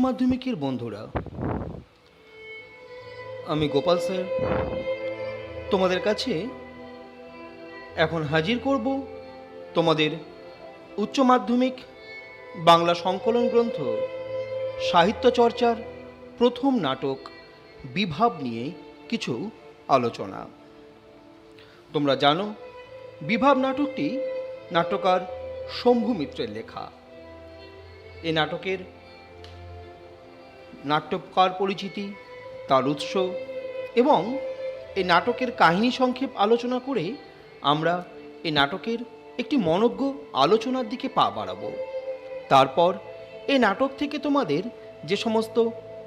মাধ্যমিকের বন্ধুরা, আমি গোপাল স্যার তোমাদের কাছে এখন হাজির করব তোমাদের উচ্চ মাধ্যমিক বাংলা সংকলন গ্রন্থ সাহিত্য চর্চার প্রথম নাটক বিভাব নিয়ে কিছু আলোচনা। তোমরা জানো, বিভাব নাটকটি নাট্যকার শম্ভু মিত্রের লেখা। এই নাটকের নাট্যকার পরিচিতি, তার উৎস এবং এই নাটকের কাহিনী সংক্ষেপ আলোচনা করে আমরা এই নাটকের একটি মনোজ্ঞ আলোচনার দিকে পা বাড়াবো। তারপর এই নাটক থেকে তোমাদের যে সমস্ত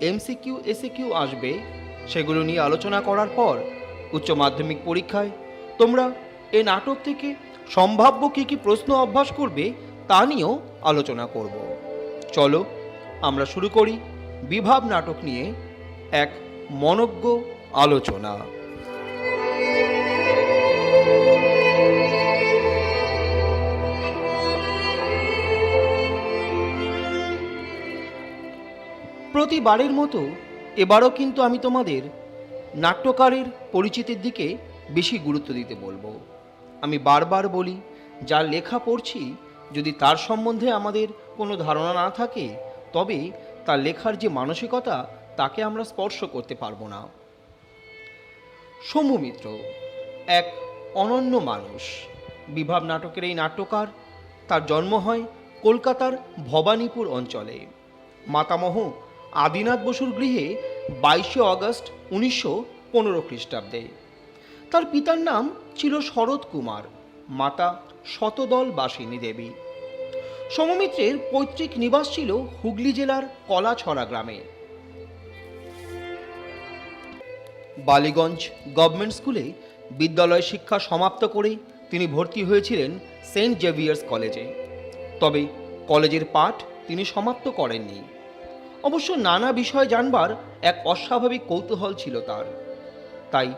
এমসিকিউ এসিকিউ আসবে সেগুলো নিয়ে আলোচনা করার পর উচ্চ মাধ্যমিক পরীক্ষায় তোমরা এই নাটক থেকে সম্ভাব্য কী কী প্রশ্ন অভ্যাস করবে তা নিয়েও আলোচনা করব। চলো আমরা শুরু করি বিভাব নাটক নিয়ে এক মনোজ্ঞ আলোচনা। প্রতিবারের মতো এবারও কিন্তু আমি তোমাদের নাট্যকারের পরিচিতির দিকে বেশি গুরুত্ব দিতে বলবো। আমি বারবার বলি, যার লেখা পড়ছি যদি তার সম্বন্ধে আমাদের কোনো ধারণা না থাকে তবে তার লেখার যে মানসিকতা তাকে আমরা স্পর্শ করতে পারবো না। শম্ভু মিত্র এক অনন্য মানুষ। বিভাব নাটকের এই নাট্যকার, তার জন্ম হয় কলকাতার ভবানীপুর অঞ্চলে। মাতামহ আদিনাথ বসুর গৃহে 22শে অগস্ট 1915 খ্রিস্টাব্দে। তার পিতার নাম ছিল শরৎ কুমার, মাতা শতদল বাসিনী দেবী। সৌমিত্রের পৈতৃক নিবাস ছিল হুগলি জেলার কলাছড়া গ্রামে। বালিগঞ্জ গভর্নমেন্ট স্কুলে বিদ্যালয় শিক্ষা সমাপ্ত করে তিনি ভর্তি হয়েছিলেন সেন্ট জেভিয়ার্স কলেজে। তবে কলেজের পাঠ তিনি সমাপ্ত করেননি। অবশ্য নানা বিষয় জানবার এক অস্বাভাবিক কৌতূহল ছিল তার। তাই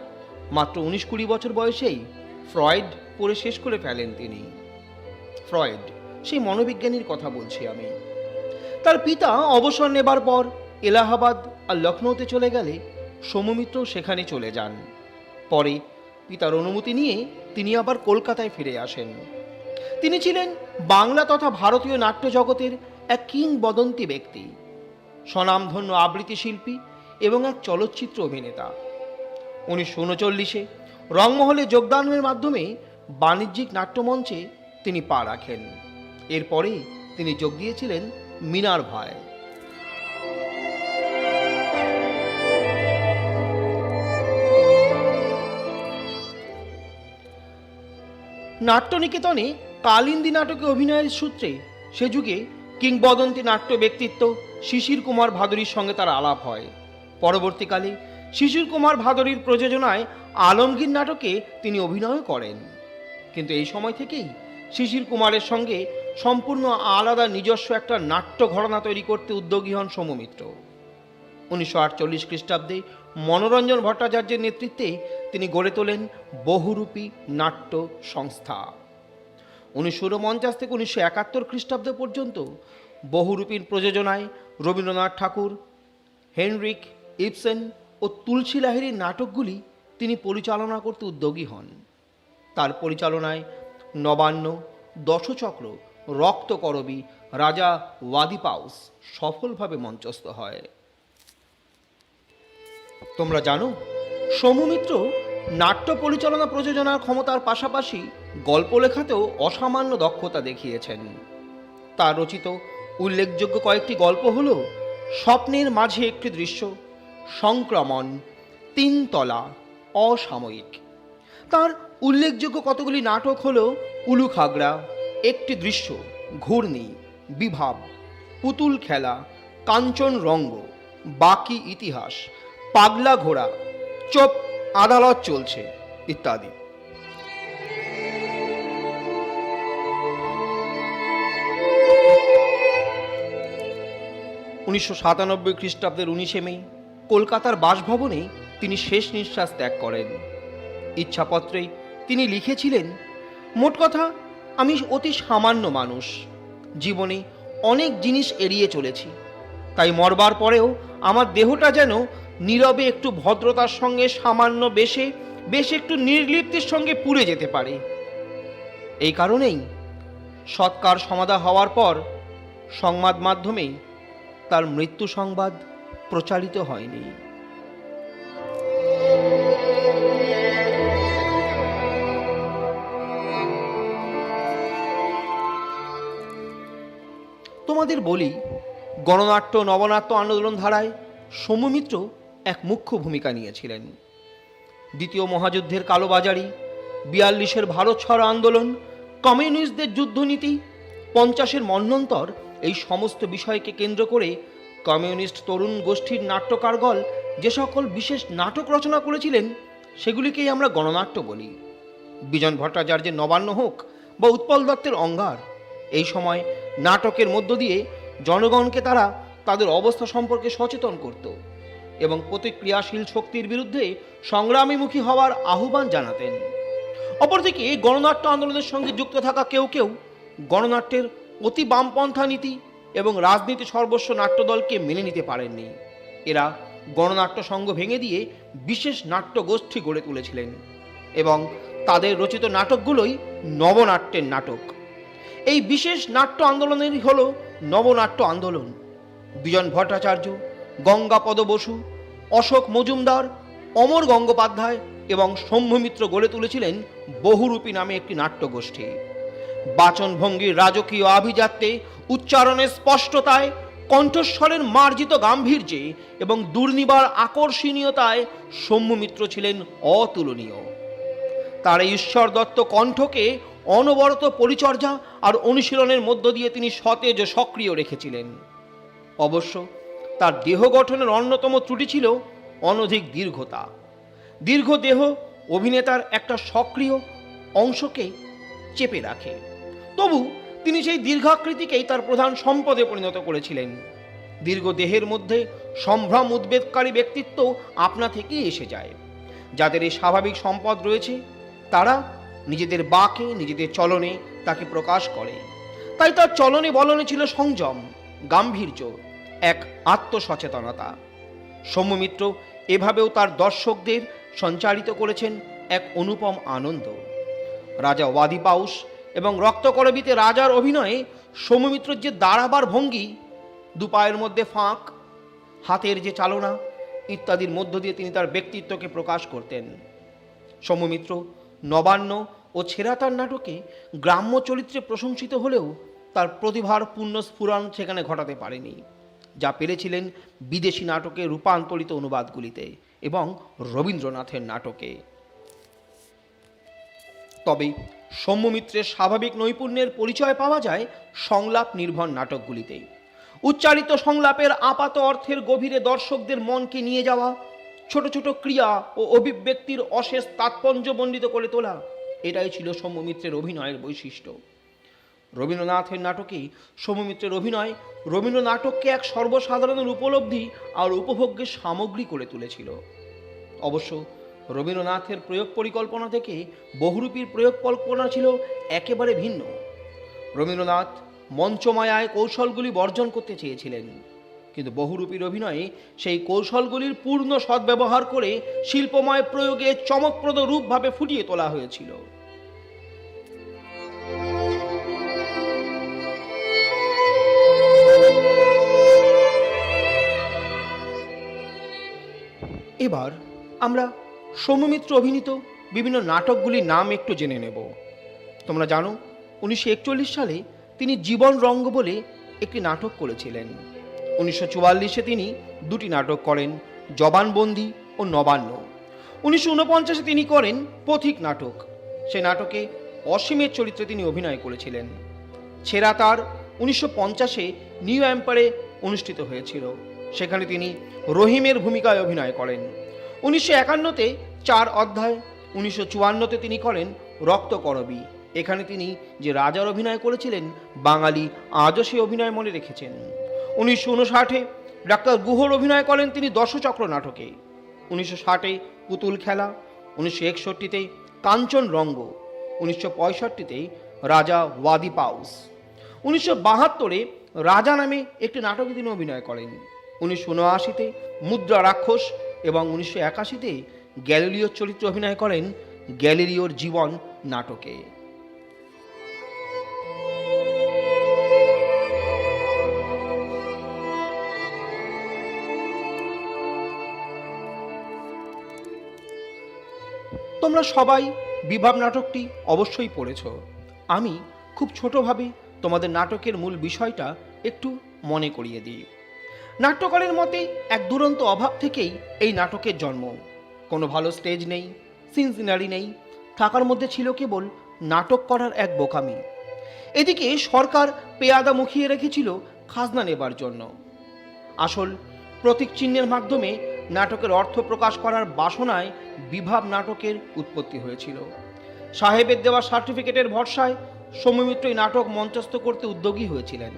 মাত্র 19-20 বছর বয়সেই ফ্রয়েড পড়ে শেষ করে ফেলেন তিনি। ফ্রয়েড, সেই মনোবিজ্ঞানীর কথা বলছি আমি। তার পিতা অবসর নেবার পর এলাহাবাদ আর লখনৌতে চলে গেলে সৌমিত্র সেখানে চলে যান। পরে পিতার অনুমতি নিয়ে তিনি আবার কলকাতায় ফিরে আসেন। তিনি ছিলেন বাংলা তথা ভারতীয় নাট্য জগতের এক কিংবদন্তি ব্যক্তি, স্বনামধন্য আবৃত্তি শিল্পী এবং এক চলচ্চিত্র অভিনেতা। 1939-এ রংমহলে যোগদানের মাধ্যমে বাণিজ্যিক নাট্যমঞ্চে তিনি পা রাখেন। এরপরে তিনি যোগ দিয়েছিলেন মিনার্ভায়। নাট্যনিকেতনে কালিন্দী নাটকে অভিনয়ের সূত্রে সে যুগে কিংবদন্তি নাট্য ব্যক্তিত্ব শিশির কুমার ভাদুরীর সঙ্গে তার আলাপ হয়। পরবর্তীকালে শিশির কুমার ভাদুরীর প্রযোজনায় আলমগীর নাটকে তিনি অভিনয় করেন। কিন্তু এই সময় থেকেই শিশির কুমারের সঙ্গে সম্পূর্ণ আলাদা নিজস্ব একটা নাট্য ঘরানা তৈরি করতে উদ্যোগী হন সৌমিত্র। 1948 খ্রিস্টাব্দে মনোরঞ্জন ভট্টাচার্যের নেতৃত্বে তিনি গড়ে তোলেন বহুরূপী নাট্য সংস্থা। 1949 থেকে 1971 খ্রিস্টাব্দ পর্যন্ত বহুরূপীর প্রযোজনায় রবীন্দ্রনাথ ঠাকুর, হেনরিক ইবসেন ও তুলসী লাহিড়ীর নাটকগুলি তিনি পরিচালনা করতে উদ্যোগী হন। তার পরিচালনায় নবান্ন, দশচক্র, রক্তকরবী, রাজা ওয়াদিপাউস সফলভাবে মঞ্চস্থ হয়। তোমরা জানো, সৌমিত্র নাট্য পরিচালনা প্রযোজনার ক্ষমতার পাশাপাশি গল্প লেখাতেও অসামান্য দক্ষতা দেখিয়েছেন। তার রচিত উল্লেখযোগ্য কয়েকটি গল্প হল স্বপ্নের মাঝে একটি দৃশ্য, সংক্রমণ, তিনতলা, অসাময়িক। তার উল্লেখযোগ্য কতগুলি নাটক হল উলুখাগড়া, একটি দৃশ্য, ঘূর্ণি, বিভাব, পুতুল খেলা, কাঞ্চন রঙ্গ, বাকি ইতিহাস, পাগলা ঘোড়া, চোপ, আদালত চলছে ইত্যাদি। উনিশশো 97 খ্রিস্টাব্দের 19 মে কলকাতার বাসভবনে তিনি শেষ নিঃশ্বাস ত্যাগ করেন। ইচ্ছাপত্রে তিনি লিখেছিলেন, মোট কথা আমি অতি সামান্য মানুষ, জীবনে অনেক জিনিস এড়িয়ে চলেছি। তাই মরবার পরেও আমার দেহটা যেন নীরবে একটু ভদ্রতার সঙ্গে সামান্য বেশ একটু নির্লিপ্তির সঙ্গে পুড়ে যেতে পারে। এই কারণেই সৎকার সমাধা হওয়ার পর সংবাদ মাধ্যমে তার মৃত্যু সংবাদ প্রচারিত হয়নি। তোমাদের বলি, গণনাট্য নবনাট্য আন্দোলন ধারায় সৌম্যমিত্র এক মুখ্য ভূমিকা নিয়েছিলেন। দ্বিতীয় মহাযুদ্ধের কালোবাজারি, 42-এর ভারত ছাড়ো আন্দোলন, কমিউনিস্টদের যুদ্ধনীতি, 50-এর মন্বন্তর, এই সমস্ত বিষয়কে কেন্দ্র করে কমিউনিস্ট তরুণ গোষ্ঠীর নাট্যকারগণ যে সকল বিশেষ নাটক রচনা করেছিলেন সেগুলিকেই আমরা গণনাট্য বলি। বিজন ভট্টাচার্যের নবান্ন হোক বা উৎপল দত্তের অঙ্গার, এই সময় নাটকের মধ্য দিয়ে জনগণকে তারা তাদের অবস্থা সম্পর্কে সচেতন করত এবং প্রতিক্রিয়াশীল শক্তির বিরুদ্ধে সংগ্রামীমুখী হওয়ার আহ্বান জানাতেন। অপরদিকে গণনাট্য আন্দোলনের সঙ্গে যুক্ত থাকা কেউ কেউ গণনাট্যের অতি বামপন্থা নীতি এবং রাজনীতি সর্বস্ব নাট্যদলকে মেনে নিতে পারেননি। এরা গণনাট্য সংঘ ভেঙে দিয়ে বিশেষ নাট্য গোষ্ঠী গড়ে তুলেছিলেন এবং তাদের রচিত নাটকগুলোই নবনাট্যের নাটক। এই বিশেষ নাট্য আন্দোলনেরই হল নবনাট্য আন্দোলন। বিজন ভট্টাচার্য, গঙ্গাপদ বসু, অশোক মজুমদার, অমর গঙ্গোপাধ্যায় এবং সৌম্যমিত্র গড়ে তুলেছিলেন বহুরূপী নামে একটি নাট্যগোষ্ঠী। বাচনভঙ্গির রাজকীয় আভিজাত্যে, উচ্চারণের স্পষ্টতায়, কণ্ঠস্বরের মার্জিত গাম্ভীর্যে এবং দুর্নিবার আকর্ষণীয়তায় সৌম্যমিত্র ছিলেন অতুলনীয়। তার এই ঈশ্বর দত্ত কণ্ঠকে অনবরত পরিচর্যা আর অনুশীলনের মধ্য দিয়ে তিনি সতেজ ও সক্রিয় রেখেছিলেন। অবশ্য তার দেহ গঠনের অন্যতম ত্রুটি ছিল অনধিক দীর্ঘতা। দীর্ঘ দেহ অভিনেতার একটা সক্রিয় অংশকে চেপে রাখে, তবু তিনি সেই দীর্ঘাকৃতিকেই তার প্রধান সম্পদে পরিণত করেছিলেন। দীর্ঘ দেহের মধ্যে সম্ভ্রম উদ্বেগকারী ব্যক্তিত্ব আপনা থেকেই এসে যায়। যাদের এই স্বাভাবিক সম্পদ রয়েছে তারা নিজেদের বাঁকে, নিজেদের চলনে তাকে প্রকাশ করে। তাই তার চলনে বলনে ছিল সংযম, গাম্ভীর্য, এক আত্মসচেতনতা। সৌম্যমিত্র এভাবেও তার দর্শকদের সঞ্চারিত করেছেন এক অনুপম আনন্দ। রাজা ওয়াদিপাউস এবং রক্তকরবীতে রাজার অভিনয়ে সৌম্যমিত্রের যে দাঁড়াবার ভঙ্গি, দুপায়ের মধ্যে ফাঁক, হাতের যে চালনা ইত্যাদির মধ্য দিয়ে তিনি তার ব্যক্তিত্বকে প্রকাশ করতেন। সৌম্যমিত্র নবান্ন ও ছেঁড়াতার নাটকে গ্রাম্য চরিত্রে প্রশংসিত হলেও তার প্রতিভার পূর্ণ স্ফুরণ সেখানে ঘটাতে পারেনি, যা পেরেছিলেন বিদেশি নাটকে রূপান্তরিত অনুবাদগুলিতে এবং রবীন্দ্রনাথের নাটকে। তবে সৌম্যমিত্রের স্বাভাবিক নৈপুণ্যের পরিচয় পাওয়া যায় সংলাপ নির্ভর নাটকগুলিতে। উচ্চারিত সংলাপের আপাত অর্থের গভীরে দর্শকদের মনকে নিয়ে যাওয়া, ছোট ছোট ক্রিয়া ও অভিব্যক্তির অশেষ তাৎপর্যমণ্ডিত করে তোলা, এটাই ছিল সৌম্যমিত্রের অভিনয়ের বৈশিষ্ট্য। রবীন্দ্রনাথের নাটকে সৌম্যমিত্রের অভিনয় রবীন্দ্র নাটককে এক সর্বসাধারণের উপলব্ধি আর উপভোগ্যের সামগ্রী করে তুলেছিল। অবশ্য রবীন্দ্রনাথের প্রয়োগ পরিকল্পনা থেকে বহুরূপীর প্রয়োগ কল্পনা ছিল একেবারে ভিন্ন। রবীন্দ্রনাথ মঞ্চমায়ায় কৌশলগুলি বর্জন করতে চেয়েছিলেন, কিন্তু বহুরূপীর অভিনয়ে সেই কৌশলগুলির পূর্ণ সদ্ব্যবহার করে শিল্পময় প্রয়োগে চমকপ্রদ রূপভাবে ফুটিয়ে তোলা হয়েছিল। এবার আমরা সৌম্যমিত্র অভিনীত বিভিন্ন নাটকগুলির নাম একটু জেনে নেব। তোমরা জানো 1941 সালে তিনি জীবন রঙ্গ বলে একটি নাটক করেছিলেন। 1944-এ তিনি দুটি নাটক করেন, জবানবন্দি ও নবান্ন। 1949-এ তিনি করেন পথিক নাটক। সে নাটকে অসীমের চরিত্রে তিনি অভিনয় করেছিলেন। ছেঁড়াতার 1950-এ নিউ এম্পারে অনুষ্ঠিত হয়েছিল, সেখানে তিনি রহিমের ভূমিকায় অভিনয় করেন। 1951-তে 4 অধ্যায়। 1954-তে তিনি করেন রক্তকরবী। এখানে তিনি যে রাজার অভিনয় করেছিলেন বাঙালি আজও সেই অভিনয় মনে রেখেছেন। 1959-এ ডাক্তার গুহর অভিনয় করেন তিনি দশচক্র নাটকে। 1960-এ পুতুল খেলা। 1961-তে কাঞ্চন রঙ্গ। 1965-তে রাজা ওয়াদিপাউস। 1972-এ রাজা নামে একটি নাটকে তিনি অভিনয় করেন। 1979-তে মুদ্রা রাক্ষস এবং 1981-তে গ্যালিলিওর চরিত্রে অভিনয় করেন গ্যালিলিওর জীবন নাটকে। তোমরা সবাই বিভাব নাটকটি অবশ্যই পড়েছ। আমি খুব ছোটভাবে তোমাদের নাটকের মূল বিষয়টা একটু মনে করিয়ে দিই। নাট্যকারের মতে এক দুরন্ত অভাব থেকেই এই নাটকের জন্ম। কোনো ভালো স্টেজ নেই, সিন সিনারি নেই, থাকার মধ্যে ছিল কেবল নাটক করার এক বোকামি। এদিকে সরকার পেয়াদা মুখিয়ে রেখেছিল খাজনা নেবার জন্য। আসল প্রতীক চিহ্নের মাধ্যমে নাটকের অর্থ প্রকাশ করার বাসনায় বিভাব নাটকের উৎপত্তি হয়েছিল। সাহেবের দেওয়া সার্টিফিকেটের ভরসায় সৌম্যমিত্র এই নাটক মঞ্চস্থ করতে উদ্যোগী হয়েছিলেন।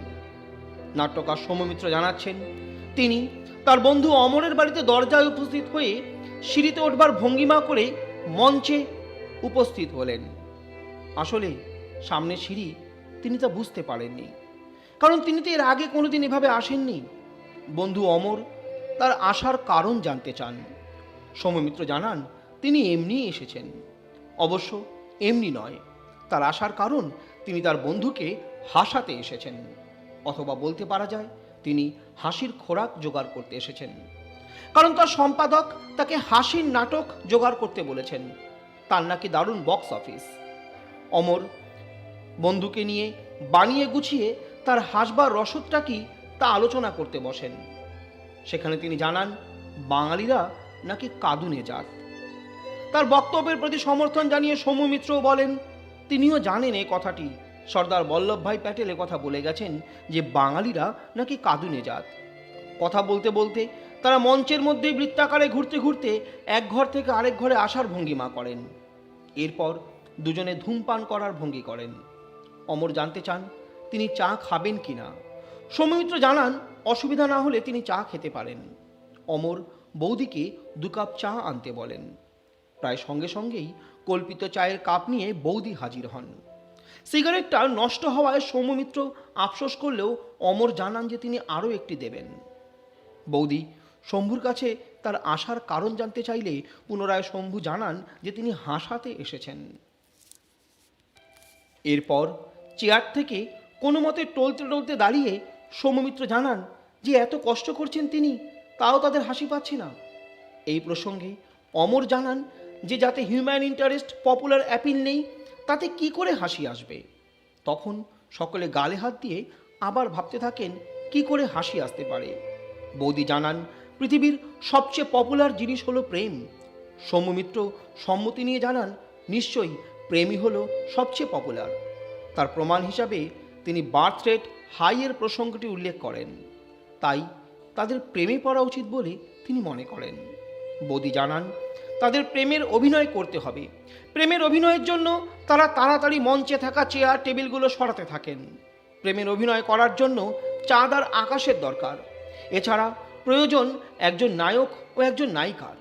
নাট্যকার সৌম্যমিত্র জানাচ্ছেন, তিনি তার বন্ধু অমরের বাড়িতে দরজায় উপস্থিত হয়ে সিঁড়িতে ওঠবার ভঙ্গিমা করে মঞ্চে উপস্থিত হলেন। আসলে সামনে সিঁড়ি তিনি তা বুঝতে পারেননি, কারণ তিনি তো এর আগে কোনোদিন এভাবে আসেননি। বন্ধু অমর তার আসার কারণ জানতে চান। সৌম্যমিত্র জানান, তিনি এমনিই এসেছেন। অবশ্য এমনি নয়, তার আসার কারণ তিনি তার বন্ধুকে হাসাতে এসেছেন, অথবা বলতে পারা যায় তিনি হাসির খোরাক জোগাড় করতে এসেছেন। কারণ তার সম্পাদক তাকে হাসির নাটক জোগাড় করতে বলেছেন। তার নাকি দারুণ বক্স অফিস। অমর বন্ধুকে নিয়ে বানিয়ে গুছিয়ে তার হাসবার রসদটা কি তা আলোচনা করতে বসেন। সেখানে তিনি জানান, বাঙালিরা নাকি কাঁদুনে জাত। তার বক্তব্যের প্রতি সমর্থন জানিয়ে সৌম্যমিত্রও বলেন, তিনিও জানেন এই কথাটি। সর্দার বল্লভভাই প্যাটেল কথা বলে গেছেন যে বাঙালিরা নাকি কাঁদুনে জাত। কথা বলতে বলতে তারা মঞ্চের মধ্যেই বৃত্তাকারে ঘুরতে ঘুরতে এক ঘর থেকে আরেক ঘরে আসার ভঙ্গিমা করেন। এরপর দুজনে ধূমপান করার ভঙ্গি করেন। অমর জানতে চান তিনি চা খাবেন কিনা। সৌম্যমিত্র জানান, অসুবিধা না হলে তিনি চা খেতে পারেন। অমর বৌদিকে 2 কাপ চা আনতে বলেন। প্রায় সঙ্গে সঙ্গেই কল্পিত চায়ের কাপ নিয়ে বৌদি হাজির হন। সিগারেটটা নষ্ট হওয়ায় সৌম্যমিত্র আফসোস করলেও অমর জানান যে তিনি আরও একটি দেবেন। বৌদি শম্ভুর কাছে তার আসার কারণ জানতে চাইলে পুনরায় শম্ভু জানান যে তিনি হাসাতে এসেছেন। এরপর চেয়ার থেকে কোনো মতে টলতে টলতে দাঁড়িয়ে সৌম্যমিত্র জানান যে এত কষ্ট করছেন তিনি, তাও তাদের হাসি পাচ্ছে না। এই প্রসঙ্গে অমর জানান যে যাতে হিউম্যান ইন্টারেস্ট পপুলার অ্যাপিল নেই, তাতে কি করে হাসি আসবে। তখন সকলে গালে হাত দিয়ে আবার ভাবতে থাকেন কি করে হাসি আসতে পারে। বৌদি জানান, পৃথিবীর সবচেয়ে পপুলার জিনিস হলো প্রেম। সৌম্যমিত্র সম্মতি নিয়ে জানান, নিশ্চয়ই প্রেমই হলো সবচেয়ে পপুলার। তার প্রমাণ হিসাবে তিনি বার্থ রেট হাইয়ের প্রসঙ্গটি উল্লেখ করেন। তাই তাদের প্রেমে পড়া উচিত বলে তিনি মনে করেন। বৌদি জানান, তাদের প্রেমের অভিনয় করতে হবে। প্রেমের অভিনয়ের জন্য তারা তাড়াতাড়ি মঞ্চে থাকা চেয়ার টেবিলগুলো সরাতে থাকেন। প্রেমের অভিনয় করার জন্য চাঁদ আর আকাশের দরকার। এছাড়া প্রয়োজন একজন নায়ক ও একজন নায়িকার।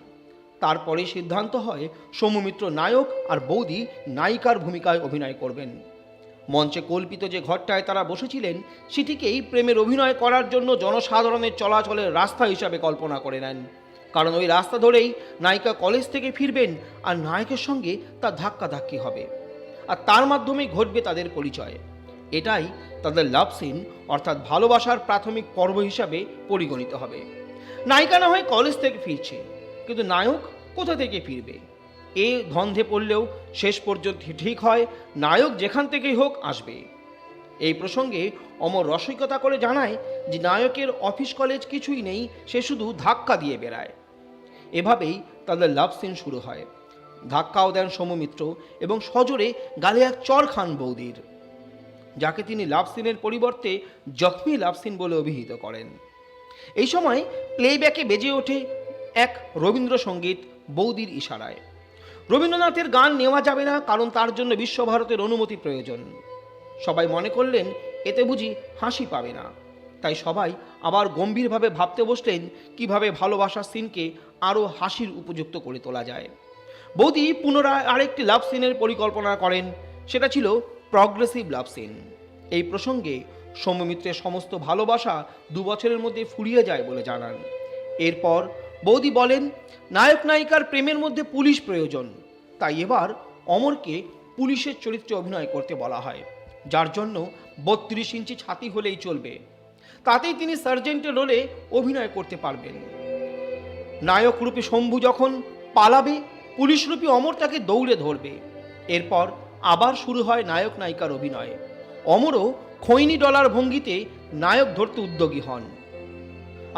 তারপরে সিদ্ধান্ত হয় সৌম্যমিত্র নায়ক আর বৌদি নায়িকার ভূমিকায় অভিনয় করবেন। মঞ্চে কল্পিত যে ঘরটায় তারা বসেছিলেন সেটিকেই প্রেমের অভিনয় করার জন্য জনসাধারণের চলাচলের রাস্তা হিসাবে কল্পনা করে নেন। কারণ ওই রাস্তা ধরেই নায়িকা কলেজ থেকে ফিরবেন আর নায়কের সঙ্গে তার ধাক্কাধাক্কি হবে, আর তার মাধ্যমেই ঘটবে তাদের পরিচয়। এটাই তাদের লাভ সিন, অর্থাৎ ভালোবাসার প্রাথমিক পর্ব হিসাবে পরিগণিত হবে। নায়িকা না হয় কলেজ থেকে ফিরছে, কিন্তু নায়ক কোথা থেকে ফিরবে এ ধন্ধে পড়লেও শেষ পর্যন্ত ঠিক হয় নায়ক যেখান থেকেই হোক আসবে। এই প্রসঙ্গে অমর রসিকতা করে জানায় যে নায়কের অফিস কলেজ কিছুই নেই, সে শুধু ধাক্কা দিয়ে বেড়ায়। এভাবেই তাদের লাভ সিন শুরু হয়। ধাক্কাও দেন সৌম্যমিত্র এবং সজোরে গালে এক চর খান বৌদির, যাকে তিনি লাভ সিনের পরিবর্তে জখমি লাভ সিন বলে অভিহিত করেন। এই সময় প্লেব্যাকে বেজে ওঠে এক রবীন্দ্রসঙ্গীত বৌদির ইশারায়। রবীন্দ্রনাথের গান নেওয়া যাবে না, কারণ তার জন্য বিশ্বভারতের অনুমতি প্রয়োজন। সবাই মনে করলেন এতে বুঝি হাসি পাবে না, তাই সবাই আবার গম্ভীরভাবে ভাবতে বসলেন কিভাবে ভালোবাসার সিনকে আরও হাসির উপযুক্ত করে তোলা যায়। বৌদি পুনরায় আরেকটি লাভ সিনের পরিকল্পনা করেন, সেটা ছিল প্রগ্রেসিভ লাভ সিন। এই প্রসঙ্গে সৌম্য মিত্রের সমস্ত ভালোবাসা 2 বছরের মধ্যে ফুরিয়ে যায় বলে জানান। এরপর বৌদি বলেন, নায়ক নায়িকার প্রেমের মধ্যে পুলিশ প্রয়োজন, তাই এবার অমরকে পুলিশের চরিত্রে অভিনয় করতে বলা হয়, যার জন্য 32 ইঞ্চি ছাতি হলেই চলবে, তাতেই তিনি সার্জেন্টের রোলে অভিনয় করতে পারবেন। নায়ক রূপী শম্ভু যখন পালাবে, পুলিশ রূপী অমর তাকে দৌড়ে ধরবে। এরপর আবার শুরু হয় নায়ক নায়িকার অভিনয়। অমরও খৈনি ডলার ভঙ্গিতে নায়ক ধরতে উদ্যোগী হন।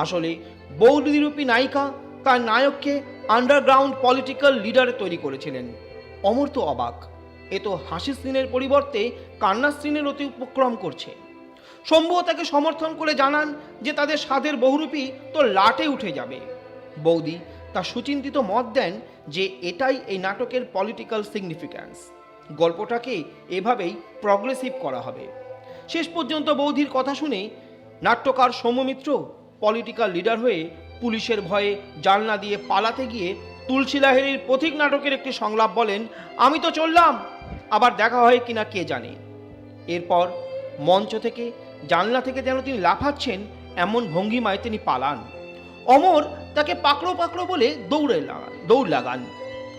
আসলে বৌদিরূপী নায়িকা তার নায়ককে আন্ডারগ্রাউন্ড পলিটিক্যাল লিডারে তৈরি করেছিলেন। অমর তো অবাক, এ তো হাসির সিনের পরিবর্তে কান্নার সিনের অতি উপক্রম করছে। শম্ভুও তাকে সমর্থন করে জানান যে তাদের স্বাদের বহুরূপী তো লাটে উঠে যাবে। বৌদি তা সুচিন্তিত মত দেন যে এটাই এই নাটকের পলিটিক্যাল সিগনিফিক্যান্স, গল্পটাকে এভাবেই প্রগ্রেসিভ করা হবে। শেষ পর্যন্ত বৌদির কথা শুনে নাট্যকার সৌম্য মিত্র পলিটিক্যাল লিডার হয়ে পুলিশের ভয়ে জানলা দিয়ে পালাতে গিয়ে তুলসী লাহিড়ীর পথিক নাটকের একটি সংলাপ বলেন, আমি তো চললাম, আবার দেখা হয় কিনা কে জানে। এরপর মঞ্চ থেকে জানলা থেকে যেন তিনি লাফাচ্ছেন এমন ভঙ্গিমায় তিনি পালান। অমর তাকে পাকড়ো পাকড়ো বলে দৌড় লাগান।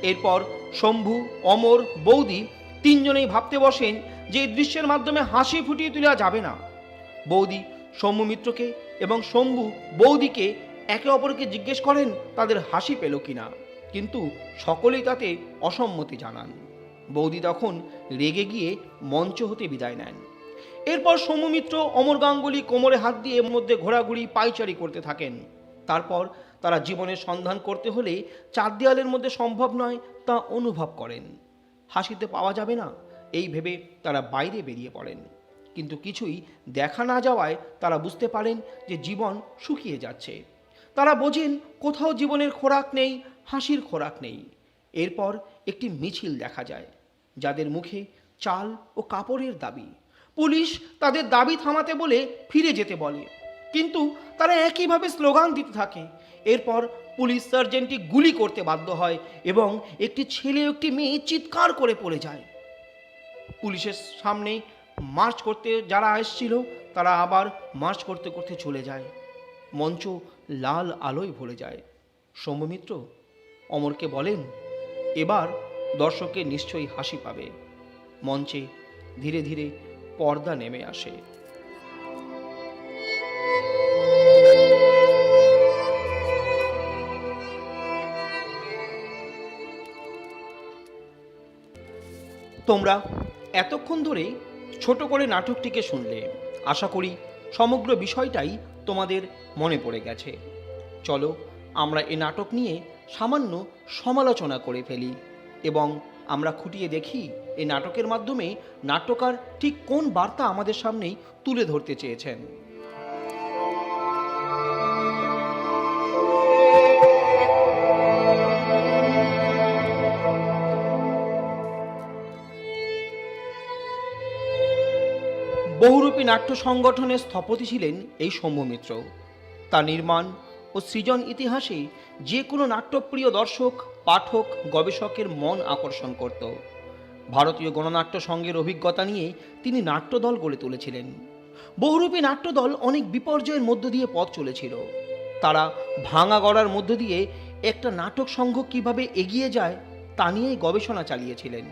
এরপর শম্ভু, অমর, বৌদি তিনজনেই ভাবতে বসেন যে এই দৃশ্যের মাধ্যমে হাসি ফুটিয়ে তোলা যাবে না। বৌদি সৌম্য মিত্রকে এবং শম্ভু বৌদিকে একে অপরকে জিজ্ঞেস করেন তাদের হাসি পেল কিনা, কিন্তু সকলেই তাতে অসম্মতি জানান। বৌদি তখন রেগে গিয়ে মঞ্চ হতে বিদায় নেন। এরপর সৌম্য মিত্র, অমর গাঙ্গুলি কোমরে হাত দিয়ে এর মধ্যে ঘোরাঘুরি পাইচারি করতে থাকেন। তারপর তারা জীবনের সন্ধান করতে হলে 4 দেয়ালের মধ্যে সম্ভব নয় তা অনুভব করেন। হাসিতে পাওয়া যাবে না এই ভেবে তারা বাইরে বেরিয়ে পড়েন, কিন্তু কিছুই দেখা না যাওয়ায় তারা বুঝতে পারেন যে জীবন শুকিয়ে যাচ্ছে। তারা বোঝেন কোথাও জীবনের খোরাক নেই, হাসির খোরাক নেই। এরপর একটি মিছিল দেখা যায়, যাদের মুখে চাল ও কাপড়ের দাবি। পুলিশ তাদের দাবি থামাতে বলে ফিরে যেতে বলে, কিন্তু তারা একইভাবে স্লোগান দিতে থাকে। এরপর পুলিশ সার্জেন্টটি গুলি করতে বাধ্য হয় এবং একটি ছেলে একটি মেয়ে চিৎকার করে পড়ে যায়। পুলিশের সামনে মার্চ করতে যারা এসেছিল তারা আবার মার্চ করতে করতে চলে যায়। মঞ্চ লাল আলোয় ভরে যায়। সৌম্য মিত্র অমরকে বলেন, এবার দর্শকের নিশ্চয়ই হাসি পাবে। মঞ্চে ধীরে ধীরে পর্দা নেমে আসে। তোমরা এতক্ষণ ধরে ছোট করে নাটকটিকে শুনলে। আশা করি সমগ্র বিষয়টাই তোমাদের মনে পড়ে গেছে। চলো আমরা এই নাটক নিয়ে সামান্য সমালোচনা করে ফেলি এবং আমরা খুঁটিয়ে দেখি এই নাটকের মাধ্যমে নাট্যকার ঠিক কোন বার্তা আমাদের সামনেই তুলে ধরতে চেয়েছেন। বহুরূপী নাট্য সংগঠনের স্থপতি ছিলেন এই সৌম্য মিত্র। তার নির্মাণ ও সৃজন ইতিহাসে যে কোনো নাট্যপ্রিয় দর্শক, পাঠক, গবেষকের মন আকর্ষণ করত। ভারতীয় গণনাট্য সংঘের অভিজ্ঞতা নিয়ে তিনি নাট্যদল গড়ে তুলেছিলেন। বহুরূপী নাট্যদল অনেক বিপর্যয়ের মধ্য দিয়ে পথ চলেছিল। তারা ভাঙা গড়ার মধ্য দিয়ে একটা নাটক সংঘ কিভাবে এগিয়ে যায় তা নিয়েই গবেষণা চালিয়েছিলেন।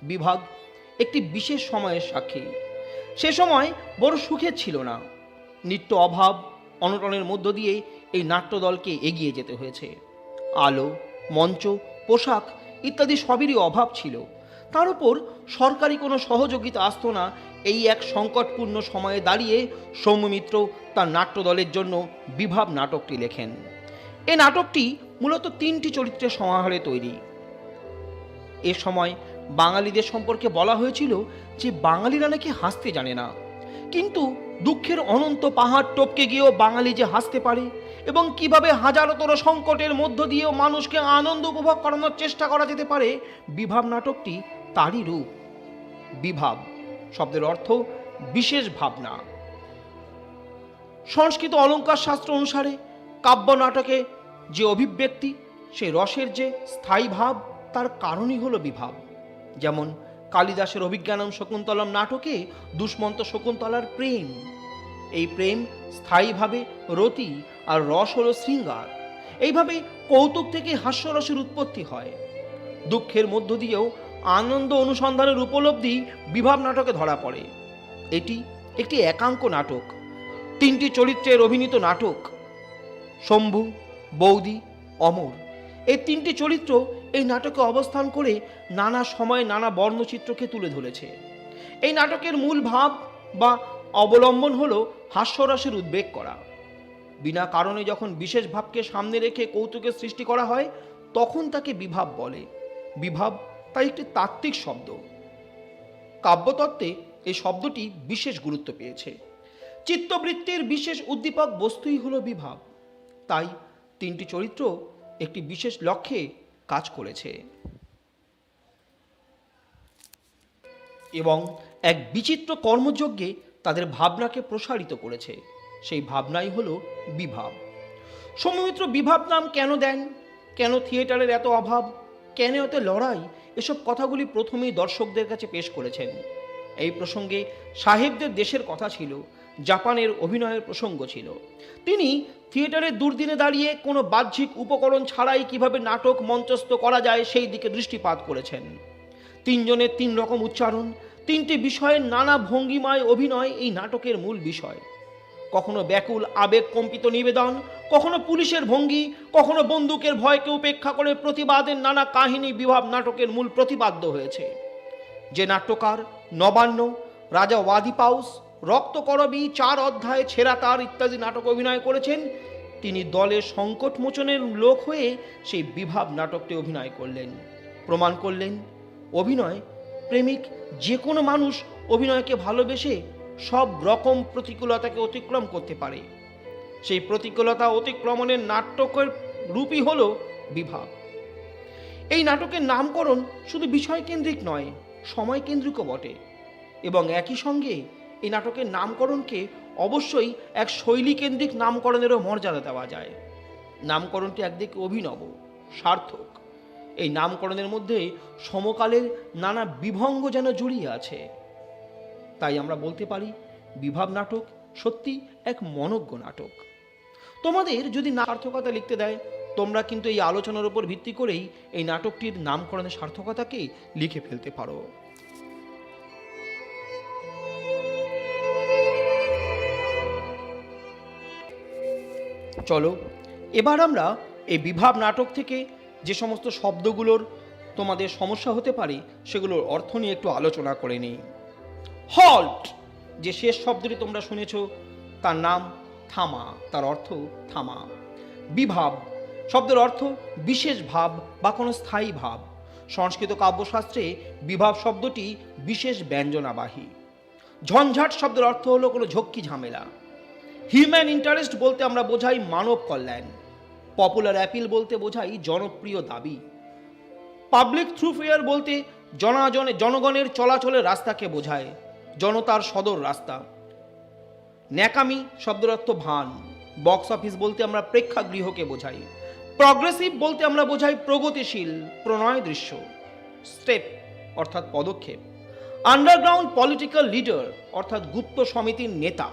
বিভাগ একটি বিশেষ সময়ের সাক্ষী। সে সময় বড় সুখের ছিল না। নিত্য অভাব অনটনের মধ্য দিয়ে এই নাট্যদলকে এগিয়ে যেতে হয়েছে। আলো, মঞ্চ, পোশাক ইত্যাদি সবেরই অভাব ছিল। তার উপর সরকারি কোনো সহযোগিতা আসতো না। এই এক সংকটপূর্ণ সময়ে দাঁড়িয়ে সৌম্য মিত্র তার নাট্যদলের জন্য বিভাব নাটকটি লেখেন। এই নাটকটি মূলত 3টি চরিত্রের সমাহারে তৈরি। এ সময় বাঙালিদের সম্পর্কে বলা হয়েছিল যে বাঙালিরা নাকি হাসতে জানে না, কিন্তু দুঃখের অনন্ত পাহাড় টপকে গিয়েও বাঙালি যে হাসতে পারে এবং কিভাবে হাজারতর সংকটের মধ্য দিয়েও মানুষকে আনন্দ উপভোগ করানোর চেষ্টা করা যেতে পারে, বিভাব নাটকটি তারই রূপ। বিভাব শব্দের অর্থ বিশেষ ভাবনা। সংস্কৃত অলঙ্কার শাস্ত্র অনুসারে কাব্য নাটকে যে অভিব্যক্তি, সে রসের যে স্থায়ী ভাব, তার কারণই হলো বিভাব। যেমন কালিদাসের অভিজ্ঞানম শকুন্তলম নাটকে দুষ্মন্ত শকুন্তলার প্রেম, এই প্রেম স্থায়ীভাবে রতি আর রস হলো শৃঙ্গার। এইভাবে কৌতুক থেকে হাস্যরসের উৎপত্তি হয়। দুঃখের মধ্য দিয়েও আনন্দ অনুসন্ধানের উপলব্ধি বিভাব নাটকে ধরা পড়ে। এটি একটি একাঙ্ক নাটক, 3টি চরিত্রের অভিনীত নাটক। শম্ভু, বৌদি, অমর, এই 3টি চরিত্র এই নাটকে অবস্থান করে নানা সময়ে নানা বর্ণচিত্রকে তুলে ধরেছে। এই নাটকের মূল ভাব বা অবলম্বন হল হাস্যরসের উদ্বেগ করা। বিনা কারণে যখন বিশেষ ভাবকে সামনে রেখে কৌতুকের সৃষ্টি করা হয় তখন তাকে বিভাব বলে। বিভাব তাই একটি তাত্ত্বিক শব্দ। কাব্যতত্ত্বে এই শব্দটি বিশেষ গুরুত্ব পেয়েছে। চিত্তবৃত্তির বিশেষ উদ্দীপক বস্তুই হলো বিভাব। তাই 3টি চরিত্র একটি বিশেষ লক্ষ্যে কাজ করেছে এবং এক বিচিত্র কর্মযজ্ঞে তাদের ভাবনাকে প্রসারিত করেছে। সেই ভাবনাই হলো বিভাব। সৌমিত্র বিভাব নাম কেন দেন, কেন থিয়েটারের এত অভাব, কেন এত লড়াই, এসব কথাগুলি প্রথমেই দর্শকদের কাছে পেশ করেছেন। এই প্রসঙ্গে সাহেবদের দেশের কথা ছিল, জাপানের অভিনয়ের প্রসঙ্গ ছিল। তিনি থিয়েটারের দুর্দিনে দাঁড়িয়ে কোনো বাহ্যিক উপকরণ ছাড়াই কিভাবে নাটক মঞ্চস্থ করা যায় সেই দিকে দৃষ্টিপাত করেছেন। 3 জনের 3 রকম উচ্চারণ, 3টি বিষয়ের নানা ভঙ্গিময় অভিনয় এই নাটকের মূল বিষয়। কখনো ব্যাকুল আবেগ কম্পিত নিবেদন, কখনো পুলিশের ভঙ্গি, কখনো বন্দুকের ভয়কে উপেক্ষা করে প্রতিবাদের নানা কাহিনী বিভাব নাটকের মূল প্রতিপাদ্য হয়েছে। যে নাট্যকার নবান্ন, রাজা ওয়াদিপাউস, রক্তকরবী, 4 অধ্যায়, ছেঁড়াতার ইত্যাদি নাটক অভিনয় করেছেন, তিনি দলের সংকট মোচনের লোক হয়ে সেই বিভাব নাটকটি অভিনয় করলেন। প্রমাণ করলেন অভিনয় প্রেমিক যে কোনো মানুষ অভিনয়কে ভালোবেসে সব রকম প্রতিকূলতাকে অতিক্রম করতে পারে। সেই প্রতিকূলতা অতিক্রমণের নাটকের রূপই হলো বিভাব। এই নাটকের নামকরণ শুধু বিষয়কেন্দ্রিক নয়, সময় কেন্দ্রিকও বটে, এবং একই সঙ্গে এই নাটকের নামকরণকে অবশ্যই এক শৈলীকেন্দ্রিক নামকরণেরও মর্যাদা দেওয়া যায়। নামকরণটি একদিকে অভিনব, সার্থক। এই নামকরণের মধ্যে সমকালের নানা বিভঙ্গ যেন জড়িয়ে আছে। তাই আমরা বলতে পারি বিভাব নাটক সত্যি এক মনজ্ঞ নাটক। তোমাদের যদি না সার্থকতা লিখতে দেয়, তোমরা কিন্তু এই আলোচনার উপর ভিত্তি করেই এই নাটকটির নামকরণের সার্থকতাকে লিখে ফেলতে পারো। চলো এবার আমরা এই বিভাব নাটক থেকে যে সমস্ত শব্দগুলোর তোমাদের সমস্যা হতে পারে সেগুলোর অর্থ নিয়ে একটু আলোচনা করে নিই। হল্ট, যে শেষ শব্দটি তোমরা শুনেছ তার নাম থামা, তার অর্থ থামা। বিভাব শব্দের অর্থ বিশেষ ভাব বা কোনো স্থায়ী ভাব। সংস্কৃত কাব্যশাস্ত্রে বিভাব শব্দটি বিশেষ ব্যঞ্জনাবাহী। ঝঞ্ঝাট শব্দের অর্থ হলো কোনো ঝক্কি ঝামেলা। হিউম্যান ইন্টারেস্ট বলতে আমরা বোঝাই মানব কল্যাণ। পপুলার অ্যাপিল বলতে বোঝাই জনপ্রিয় দাবি। পাবলিক থ্রুফেয়ার বলতে জনগণের চলাচলের রাস্তাকে বোঝায়, জনতার সদর রাস্তা। ন্যাকামি শব্দের অর্থ ভান। বক্স অফিস বলতে আমরা প্রেক্ষাগৃহকে বোঝাই। প্রগ্রেসিভ বলতে আমরা বোঝাই প্রগতিশীল, প্রণয় দৃশ্য। স্টেপ অর্থাৎ পদক্ষেপ। আন্ডারগ্রাউন্ড পলিটিক্যাল লিডার অর্থাৎ গুপ্ত সমিতির নেতা।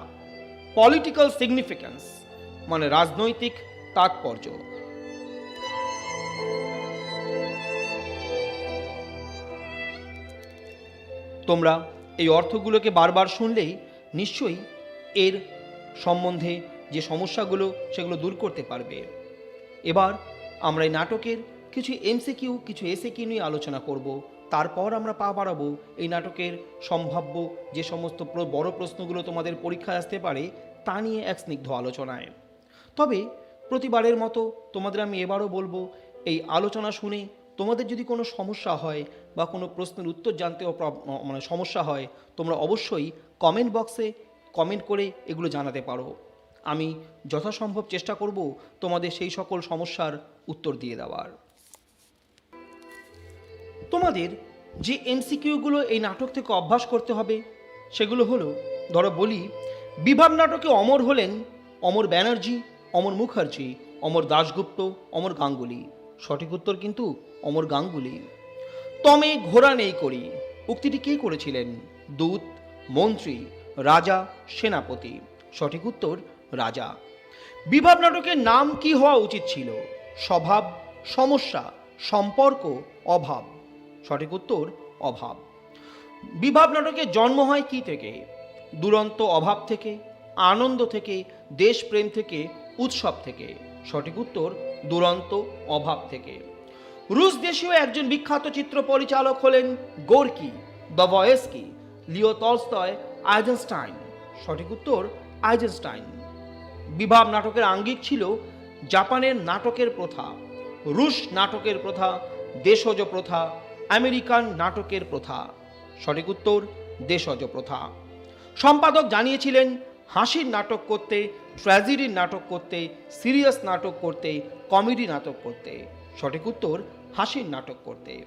পলিটিক্যাল সিগনিফিক্যান্স মানে রাজনৈতিক তাৎপর্য। তোমরা এই অর্থগুলোকে বারবার শুনলেই নিশ্চয়ই এর সম্বন্ধে যে সমস্যাগুলো সেগুলো দূর করতে পারবে। এবার আমরা এই নাটকের কিছু এমসিকিউ, কিছু এসিকিউ নিয়ে আলোচনা করব। তারপর আমরা পা বাড়াবো এই নাটকের সম্ভাব্য যে সমস্ত বড় প্রশ্নগুলো তোমাদের পরীক্ষায় আসতে পারে তা নিয়ে এক স্নিগ্ধ আলোচনায়। তবে প্রতিবারের মতো তোমাদের আমি এবারও বলবো, এই আলোচনা শুনে তোমাদের যদি কোনো সমস্যা হয় বা কোনো প্রশ্নের উত্তর জানতেও সমস্যা হয়, তোমরা অবশ্যই কমেন্ট বক্সে কমেন্ট করে এগুলো জানাতে পারো। আমি যথাসম্ভব চেষ্টা করব তোমাদের সেই সকল সমস্যার উত্তর দিয়ে দেওয়ার। তোমাদের যে এমসিকিউগুলো এই নাটক থেকে অভ্যাস করতে হবে সেগুলো হলো, ধরো বলি, বিভাব নাটকে অমর হলেন অমর ব্যানার্জি, অমর মুখার্জি, অমর দাশগুপ্ত, অমর গাঙ্গুলি। সঠিক উত্তর কিন্তু অমর গাঙ্গুলি। তমে ঘোড়া নেই করি, উক্তিটি কে করেছিলেন? দূত, মন্ত্রী, রাজা, সেনাপতি? সঠিক উত্তর রাজা। বিভাব নাটকের নাম কি হওয়া উচিত ছিল? স্বভাব, সমস্যা, সম্পর্ক, অভাব? সঠিক উত্তর অভাব। বিভাব নাটকের জন্ম হয় কি থেকে? দুরন্ত অভাব থেকে, আনন্দ থেকে, দেশপ্রেম থেকে, উৎসব থেকে? সঠিক উত্তর দুরন্ত অভাব থেকে। রুশ দেশীয় একজন বিখ্যাত চিত্র পরিচালক হলেন গোর্কি, দভয়েস্কি, লিও টলস্টয়, আইজেনস্টাইন? সঠিক উত্তর আইজেনস্টাইন। বিভাব নাটকের আঙ্গিক ছিল জাপানের নাটকের প্রথা, রুশ নাটকের প্রথা, দেশজ প্রথা, আমেরিকান নাটকের প্রথা? সঠিক উত্তর দেশজ প্রথা। সম্পাদক জানিয়েছিলেন হাসির নাটক করতে, ট্র্যাজেডির নাটক করতে, সিরিয়াস নাটক করতে, কমেডি নাটক করতে? সঠিক উত্তর হাসির নাটক করতে।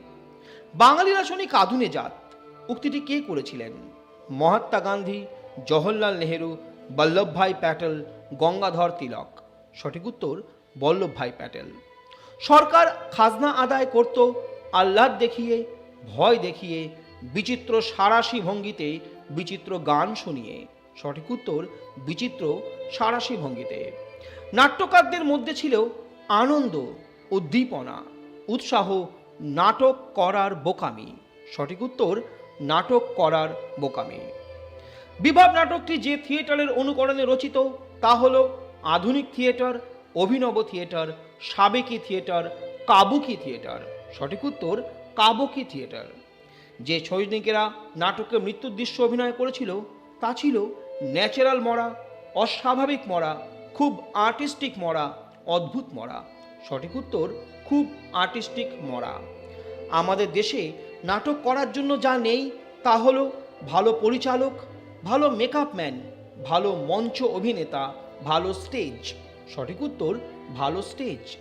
বাঙালিরা শনি কাঁদুনে জাত, উক্তিটি কে করেছিলেন? মহাত্মা গান্ধী, জওহরলাল নেহেরু, বল্লভভাই প্যাটেল, গঙ্গাধর তিলক? সঠিক উত্তর বল্লভভাই প্যাটেল। সরকার খাজনা আদায় করত আহ্লাদ দেখিয়ে, ভয় দেখিয়ে, বিচিত্র সারাশি ভঙ্গিতে, বিচিত্র গান শুনিয়ে? সঠিক উত্তর বিচিত্র সারাশি ভঙ্গিতে। নাট্যকারদের মধ্যে ছিল আনন্দ, উদ্দীপনা, উৎসাহ, নাটক করার বোকামি? সঠিক উত্তর নাটক করার বোকামি। বিভাব নাটকটি যে থিয়েটারের অনুকরণে রচিত তা হল আধুনিক থিয়েটার, অভিনব থিয়েটার, সাবেকি থিয়েটার, কাবুকি থিয়েটার? সঠিক উত্তর কাবুকি থিয়েটার। যে সৈনিকেরা নাটকে মৃত্যুর দৃশ্য অভিনয় করেছিল তা ছিল ন্যাচারাল মরা, অস্বাভাবিক মরা, খুব আর্টিস্টিক মরা, অদ্ভুত মরা? সঠিক উত্তর খুব আর্টিস্টিক মরা। আমাদের দেশে নাটক করার জন্য যা নেই তা হলো ভালো পরিচালক, ভালো মেকআপ ম্যান, ভালো মঞ্চ অভিনেতা, ভালো স্টেজ? সঠিক উত্তর ভালো স্টেজ।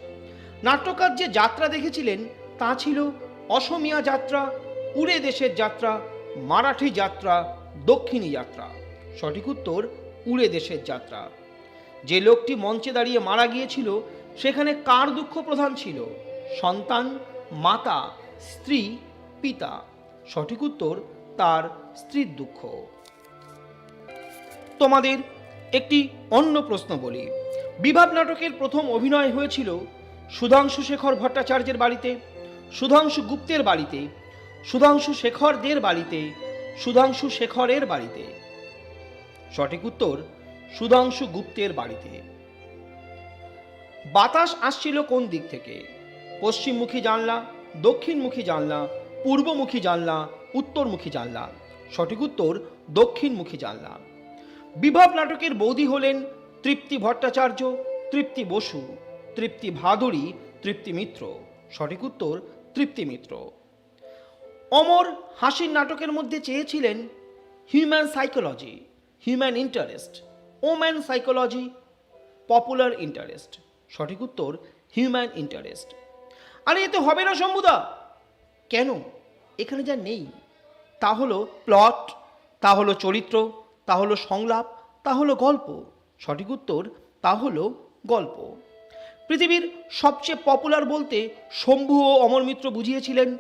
নাট্যকার যে যাত্রা দেখেছিলেন তা ছিল অসমিয়া যাত্রা, উড়ে দেশের যাত্রা, মারাঠি যাত্রা, দক্ষিণী যাত্রা? সঠিক উত্তর উড়ে দেশের যাত্রা। যে লোকটি মঞ্চে দাঁড়িয়ে মারা গিয়েছিল সেখানে কার দুঃখ প্রধান ছিল? সন্তান, মাতা, স্ত্রী, পিতা? সঠিক উত্তর তার স্ত্রীর দুঃখ। তোমাদের একটি অন্য প্রশ্ন বলি। বিভাব নাটকের প্রথম অভিনয় হয়েছিল সুধাংশু শেখর ভট্টাচার্যের বাড়িতে, সুধাংশু গুপ্তের বাড়িতে, সুধাংশু শেখরদের বাড়িতে, সুধাংশু শেখরের বাড়িতে? সঠিক উত্তর সুধাংশু গুপ্তের বাড়িতে। বাতাস আসছিল কোন দিক থেকে? পশ্চিমমুখী জানলা, দক্ষিণমুখী জানলা, পূর্বমুখী জানলা, উত্তরমুখী জানলা? সঠিক উত্তর দক্ষিণমুখী জানলা। বিভাব নাটকের বৌদি হলেন তৃপ্তি ভট্টাচার্য, তৃপ্তি বসু, তৃপ্তি ভাদুরী, তৃপ্তি মিত্র? সঠিক উত্তর তৃপ্তি মিত্র। অমর হাসির নাটকের মধ্যে চেয়েছিলেন human psychology, human interest, woman psychology, popular interest? সঠিক উত্তর হিউম্যান ইন্টারেস্ট। আরে এতে হবে না শম্ভুদা। কেন? এখানে যা নেই তা হলো প্লট, তা হলো চরিত্র, তা হলো সংলাপ, তা হলো গল্প? সঠিক উত্তর তা হলো গল্প। পৃথিবীর সবচেয়ে পপুলার বলতে শম্ভু ও অমর মিত্র বুঝিয়েছিলেন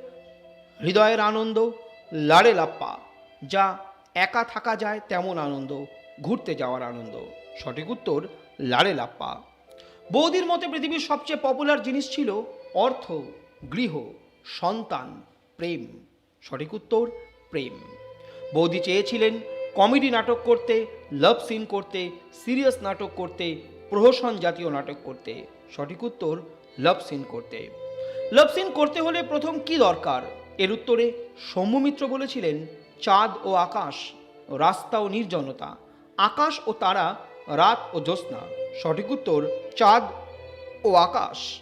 হৃদয়ের আনন্দ, লাড়ে লাপ্পা, যা একা থাকা যায় তেমন আনন্দ, ঘুরতে যাওয়ার আনন্দ? সঠিক উত্তর লাড়ে লাপ্পা। বৌদির মতে পৃথিবীর সবচেয়ে পপুলার জিনিস ছিল অর্থ, গৃহ, সন্তান, প্রেম? সঠিক উত্তর প্রেম। বৌদি চেয়েছিলেন কমেডি নাটক করতে, লাভ সিন করতে, সিরিয়াস নাটক করতে, প্রহসন জাতীয় নাটক করতে? সঠিক উত্তর লাভ সিন করতে। লাভ সিন করতে হলে প্রথম কি দরকার? এর উত্তরে সৌম্য মিত্র বলেছিলেন চাঁদ ও আকাশ, রাস্তা ও নির্জনতা, আকাশ ও তারা, রাত ও জ্যোৎস্না? সঠিক উত্তর চাঁদ ও আকাশ।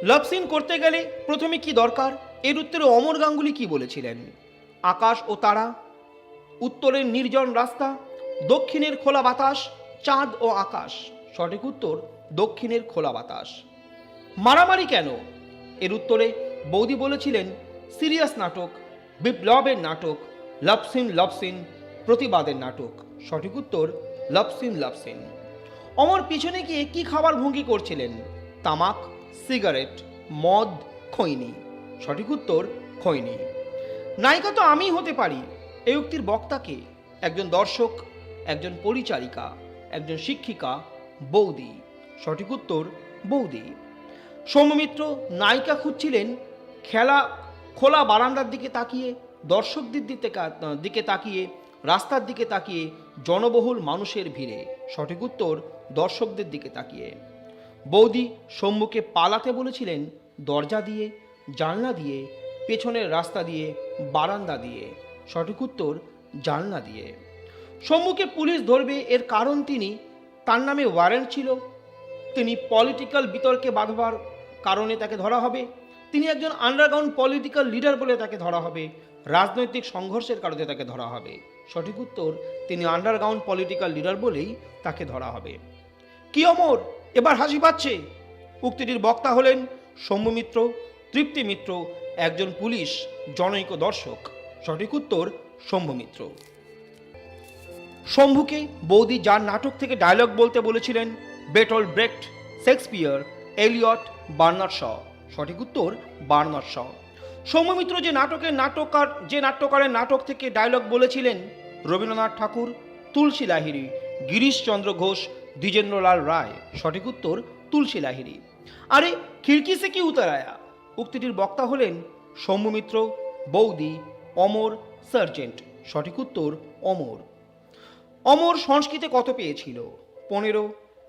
লাভ সিন করতে গেলে প্রথমে কি দরকার? এর উত্তরে অমর গাঙ্গুলি কি বলেছিলেন? আকাশ ও তারা, উত্তরের নির্জন রাস্তা, দক্ষিণের খোলা বাতাস, চাঁদ ও আকাশ? সঠিক উত্তর দক্ষিণের খোলা বাতাস। মারামারি কেন? এর উত্তরে বৌদি বলেছিলেন সিরিয়াস নাটক, বিপ্লবের নাটক, লাভ সিন, প্রতিবাদের নাটক? সঠিক উত্তর লাভ সিন। অমর পিছনে গিয়ে কি খাবার ভঙ্গি করছিলেন? তামাক, সিগারেট, মদ, খৈনি। সঠিক উত্তর খৈনি। নায়িকা তো আমিই হতে পারি, এই উক্তির বক্তাকে একজন দর্শক, একজন পরিচারিকা, একজন শিক্ষিকা, বৌদি। সঠিক উত্তর বৌদি। সৌম্যমিত্র নায়িকা খুঁজছিলেন খোলা বারান্দার দিকে তাকিয়ে, দর্শকদের দিকে তাকিয়ে, রাস্তার দিকে তাকিয়ে, জনবহুল মানুষের ভিড়ে। সঠিক উত্তর দর্শকদের দিকে তাকিয়ে। বৌদি শম্ভুকে পালাতে বলেছিলেন দরজা দিয়ে, জানলা দিয়ে, পেছনের রাস্তা দিয়ে, বারান্দা দিয়ে। সঠিক উত্তর জানলা দিয়ে। শম্ভুকে পুলিশ ধরবে এর কারণ তার নামে ওয়ারেন্ট ছিল, তিনি পলিটিক্যাল বিতর্কে বাঁধবার কারণে তাকে ধরা হবে, তিনি একজন আন্ডারগ্রাউন্ড পলিটিক্যাল লিডার বলে তাকে ধরা হবে, রাজনৈতিক সংঘর্ষের কারণে তাকে ধরা হবে। সঠিক উত্তর তিনি আন্ডারগ্রাউন্ড পলিটিক্যাল লিডার বলেই তাকে ধরা হবে। কি অমর, এবার হাসি পাচ্ছে? উক্তিটির বক্তা হলেন সৌম্য মিত্র, তৃপ্তি মিত্র, একজন পুলিশ, জনৈক দর্শক। সঠিক উত্তর শম্ভু মিত্র। শম্ভুকে বৌদি যার নাটক থেকে ডায়লগ বলতে বলেছিলেন Bertolt Brecht, Shakespeare, Eliot, Bernard Shaw. সঠিক উত্তর বার্নার্ড শ। সৌম্য মিত্র যে নাট্যকারের নাটক থেকে ডায়লগ বলেছিলেন রবীন্দ্রনাথ ঠাকুর, তুলসী লাহিড়ী, গিরিশচন্দ্র ঘোষ, দ্বিজেন্দ্রলাল রায়। সঠিক উত্তর তুলসী লাহিড়ী। আরে খিড়কি সে কি উতর আয়া, উক্তিটির বক্তা হলেন সৌম্য মিত্র, বৌদি, অমর, সার্জেন্ট। সঠিক উত্তর অমর। অমর সংস্কৃতে কত পেয়েছিল? 15,